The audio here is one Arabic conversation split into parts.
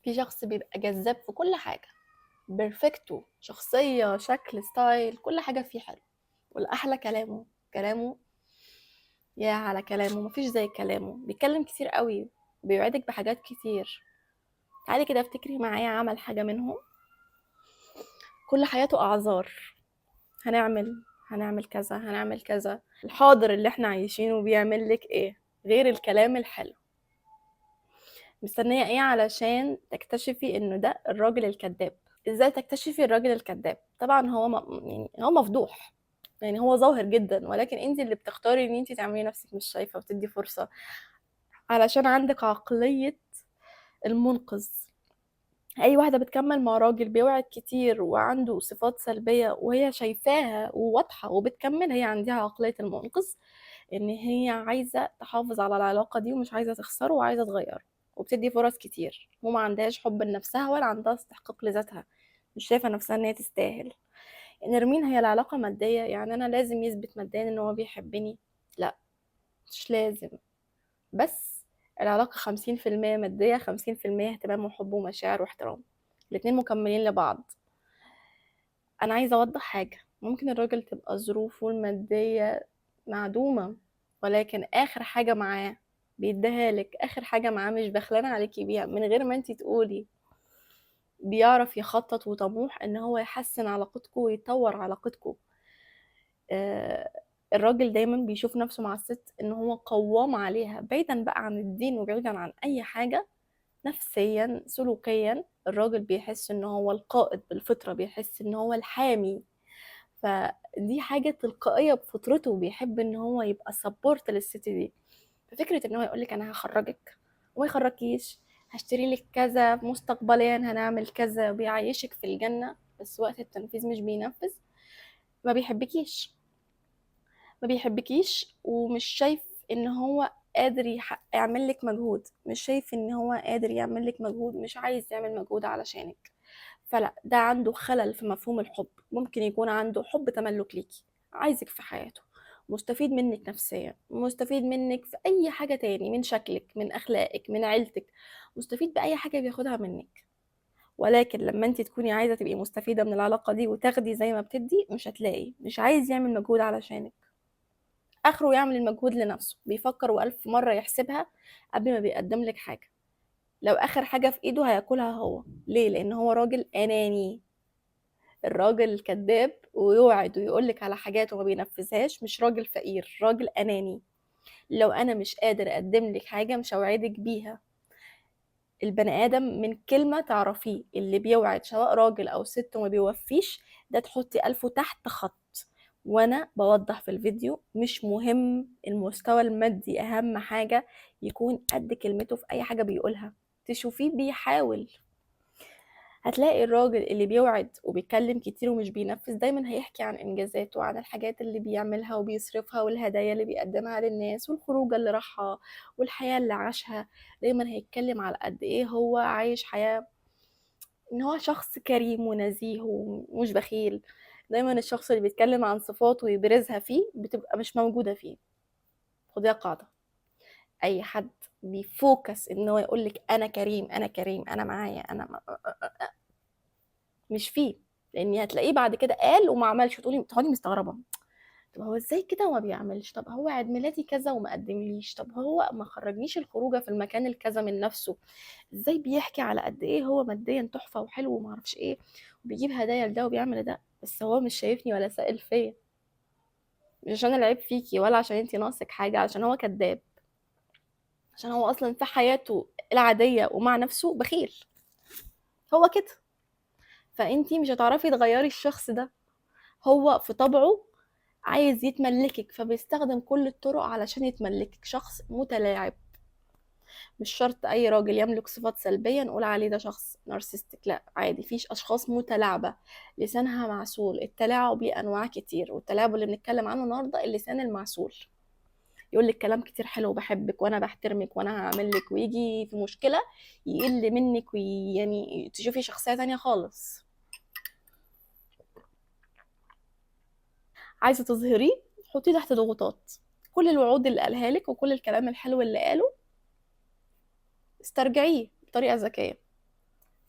في شخص بيبقى جذاب في كل حاجة، بيرفكتو، شخصية، شكل، ستايل، كل حاجة فيه حلو. والأحلى كلامه يا على كلامه، مفيش زي كلامه، بيتكلم كتير قوي، بيوعدك بحاجات كتير. تعالي كده افتكري معايا عمل حاجة منهم. كل حياته أعذار، هنعمل كذا، هنعمل كذا. الحاضر اللي احنا عايشينه بيعمل لك ايه غير الكلام الحلو؟ مستنية ايه علشان تكتشفي انه ده الراجل الكذاب؟ ازاي تكتشفي الراجل الكذاب؟ طبعا هو يعني هو مفضوح، يعني هو ظاهر جدا، ولكن انت اللي بتختاري ان انت تعملي نفسك مش شايفة وتدي فرصة، علشان عندك عقلية المنقذ. اي واحدة بتكمل مع راجل بيوعد كتير وعنده صفات سلبية وهي شايفاها وواضحة وبتكمل، هي عندها عقلية المنقذ، ان هي عايزة تحافظ على العلاقة دي ومش عايزة تخسره وعايزة تغيره، وبتدي فرص كتير وما عندهاش حب لنفسها ولا عندها استحقاق لذاتها، مش شايفة نفسها ان هي تستاهل. نرمين، هي العلاقة مادية؟ يعني انا لازم يثبت ماديا ان هو بيحبني؟ لا، مش لازم. بس العلاقة 50% مادية، 50% اهتمام وحب ومشاعر واحترام، الاتنين مكملين لبعض. انا عايزة اوضح حاجة، ممكن الراجل تبقى ظروفه المادية معدومة، ولكن اخر حاجة معاه بيديها لك، اخر حاجة معاه مش بخلانة عليكي بيها من غير ما انتي تقولي، بيعرف يخطط وطموح ان هو يحسن علاقتكم ويطور علاقتكم. آه، الراجل دايما بيشوف نفسه مع الست ان هو قوام عليها، بعيدا بقى عن الدين وبعيدا عن اي حاجة. نفسيا سلوكيا الراجل بيحس ان هو القائد بالفطرة، بيحس ان هو الحامي، فدي حاجة تلقائية بفطرته، بيحب ان هو يبقى سبورت للست دي. ففكرة ان هو يقولك انا هخرجك وما يخرجكيش، هشتري لك كذا مستقبليا، هنعمل كذا، وبيعيشك في الجنة، بس وقت التنفيذ مش بينفذ. ما بيحبكيش، ما بيحبكيش ومش شايف ان هو قادر يعمل لك مجهود، مش شايف ان هو قادر يعمل لك مجهود، مش عايز يعمل مجهود علشانك. فلا، ده عنده خلل في مفهوم الحب. ممكن يكون عنده حب تملك ليكي، عايزك في حياته، مستفيد منك نفسيا، مستفيد منك في اي حاجة تاني، من شكلك، من اخلاقك، من عيلتك، مستفيد باي حاجة بياخدها منك. ولكن لما انت تكوني عايزة تبقي مستفيدة من العلاقة دي وتاخدي زي ما بتدي، مش هتلاقي، مش عايز يعمل مجهود علشانك، اخره يعمل المجهود لنفسه، بيفكر والف مرة يحسبها قبل ما بيقدم لك حاجة. لو اخر حاجة في ايده هياكلها هو، ليه؟ لان هو راجل اناني. الراجل الكذاب ويوعد ويقولك على حاجات وما بينفذهاش مش راجل فقير، راجل اناني. لو انا مش قادر اقدم لك حاجة مش هوعدك بيها. البني ادم من كلمة تعرفيه، اللي بيوعد سواء راجل او ست وما بيوفيش، ده تحطي الفه تحت خط. وانا بوضح في الفيديو مش مهم المستوى المادي، اهم حاجة يكون قد كلمته في اي حاجة بيقولها، تشوفيه بيحاول. هتلاقي الراجل اللي بيوعد وبيتكلم كتير ومش بينفذ دايما هيحكي عن انجازاته وعن الحاجات اللي بيعملها وبيصرفها والهدايا اللي بيقدمها للناس والخروجه اللي راحها والحياة اللي عاشها. دايما هيتكلم على قد ايه هو عايش حياة، ان هو شخص كريم ونزيه ومش بخيل. دايما الشخص اللي بيتكلم عن صفاته ويبرزها فيه بتبقى مش موجودة فيه. خديها قاعدة، اي حد بيفوكس ان هو يقولك انا كريم، انا كريم، انا معايا، انا مش فيه. لاني هتلاقيه بعد كده قال وما عملش، تقعدي مستغربه، طب هو ازاي كده وما بيعملش؟ طب هو عيد ميلادي كذا وما قدمليش؟ طب هو ما خرجنيش الخروجه في المكان الكذا من نفسه؟ ازاي بيحكي على قد ايه هو ماديا تحفه وحلو وما اعرفش ايه، وبيجيب هدايا لده وبيعمل ده، بس هو مش شايفني ولا سائل فيا. مش عشان العيب فيكي ولا عشان انتي ناقصك حاجه، عشان هو كذاب، عشان هو اصلا في حياته العاديه ومع نفسه بخيل، هو كده. فانتي مش هتعرفي تغيري الشخص ده، هو في طبعه عايز يتملكك، فبيستخدم كل الطرق علشان يتملكك. شخص متلاعب. مش شرط اي راجل يملك صفات سلبية نقول عليه ده شخص نارسستك، لا عادي، فيش اشخاص متلاعبة لسانها معسول. التلاعب ليه انواع كتير، والتلاعب اللي بنتكلم عنه النهارده اللسان المعسول، يقول لك كلام كتير حلو، بحبك وانا بحترمك وانا هعمل لك، ويجي في مشكلة يقل منك ويعني تشوفي شخصية تانية خالص. عايزة تظهريه، حطيه تحت ضغوطات. كل الوعود اللي قالها لك وكل الكلام الحلو اللي قاله استرجعيه بطريقة ذكية.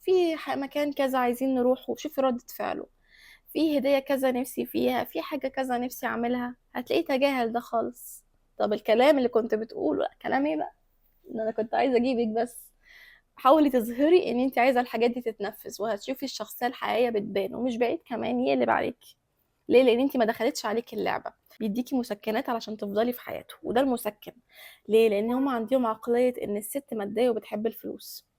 في مكان كذا عايزين نروحه، شوفي ردة فعله. في هدية كذا نفسي فيها، في حاجة كذا نفسي اعملها، هتلاقيه تجاهل ده خالص. طب الكلام اللي كنت بتقوله، لا كلام ايه بقى، ان انا كنت عايزة اجيبك بس. حاولي تظهري ان انت عايزة الحاجات دي تتنفذ، وهتشوفي الشخصية الحقيقية بتبان، ومش بعيد كمان يقلب عليكي. ليه؟ لان انت ما دخلتش عليكي اللعبة. بيديكي مسكنات علشان تفضلي في حياته، وده المسكن. ليه؟ لان هم عندهم عقلية ان الست مادية وبتحب الفلوس.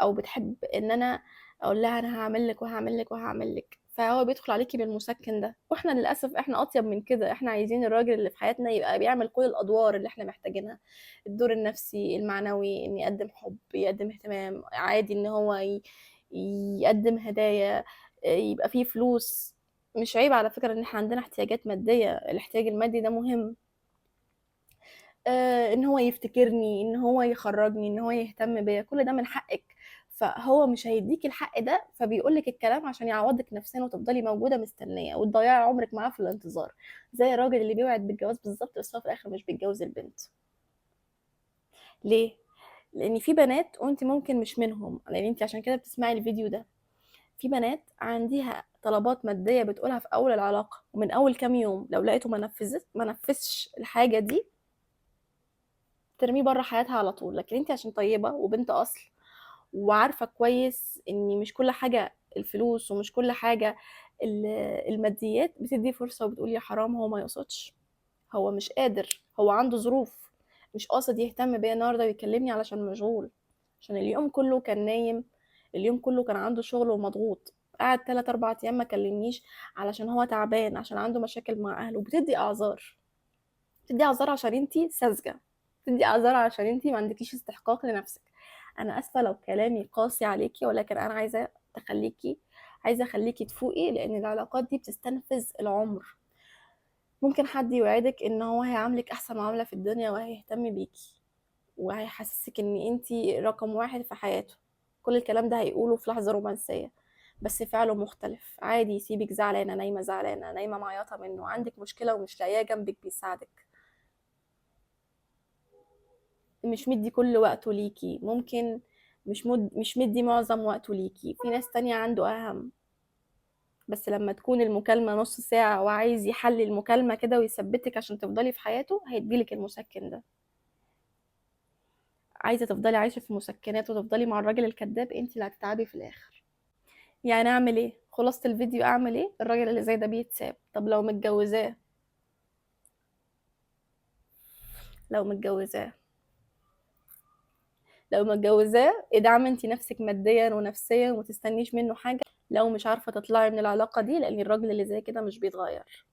او بتحب ان انا اقول لها انا هعمل لك وهعمل لك وهعمل لك، فهو بيدخل عليكي بالمسكن ده. واحنا للاسف احنا اطيب من كده، احنا عايزين الراجل اللي في حياتنا يبقى بيعمل كل الادوار اللي احنا محتاجينها. الدور النفسي، المعنوي، ان يقدم حب، يقدم اهتمام، عادي ان هو يقدم هدايا، يبقى فيه فلوس. مش عيب على فكرة ان احنا عندنا احتياجات مادية، الاحتياج المادي ده مهم. ان هو يفتكرني، ان هو يخرجني، ان هو يهتم بيا، كل ده من حقك. فهو مش هيديكي الحق ده، فبيقولك الكلام عشان يعوضك نفسيا وتفضلي موجوده مستنيه وتضيعي عمرك معاه في الانتظار. زي الراجل اللي بيوعد بالجواز بالظبط، بس هو في الاخر مش بيتجوز البنت. ليه؟ لان في بنات، وانت ممكن مش منهم لان انت عشان كده بتسمعي الفيديو ده، في بنات عندها طلبات ماديه بتقولها في اول العلاقه، ومن اول كام يوم لو لقيته ما نفذش الحاجه دي، ترميه بره حياتها على طول. لكن انت عشان طيبه وبنت اصل، وعارفه كويس ان مش كل حاجه الفلوس، ومش كل حاجه الماديات، بتدي فرصه وبتقول يا حرام هو ما يقصدش، هو مش قادر، هو عنده ظروف، مش قاصد يهتم بيا النهارده ويكلمني علشان مشغول، عشان اليوم كله كان نايم، اليوم كله كان عنده شغل ومضغوط، قعد 3 4 ايام ما كلمنيش علشان هو تعبان، عشان عنده مشاكل مع اهله. بتدي اعذار، بتدي اعذار عشان انتي ساذجه، بتدي اعذار عشان انتي ما عندكيش استحقاق لنفسك. انا اسفه لو كلامي قاسي عليكي، ولكن انا عايزه اخليكي تفوقي، لان العلاقات دي بتستنفذ العمر. ممكن حد يوعدك ان هو هيعاملك احسن معامله في الدنيا، وهيهتم بيكي، وهيحسسك ان انتي رقم واحد في حياته. كل الكلام ده هيقوله في لحظه رومانسيه، بس فعله مختلف. عادي يسيبك زعلانه، نايمه زعلانه، نايمه معيطه منه، عندك مشكله ومش لاقياه جنبك بيساعدك، مش مدي كل وقته ليكي، ممكن مش مدي معظم وقته ليكي، في ناس تانية عنده أهم. بس لما تكون المكالمة نص ساعة وعايز يحلي المكالمة كده ويثبتك عشان تفضلي في حياته، هيديلك المسكن ده. عايزة تفضلي عايشة في مسكنات وتفضلي مع الراجل الكذاب، انت اللي هتتعبي في الآخر. يعني أعمل ايه؟ خلاصة الفيديو أعمل ايه؟ الراجل اللي زي ده بيتساب. طب لو متجوزاه لو متجوزاه، ادعمي انت نفسك ماديا ونفسيا ومتستنيش منه حاجة. لو مش عارفة تطلعي من العلاقة دي، لأن الراجل اللي زي كده مش بيتغير.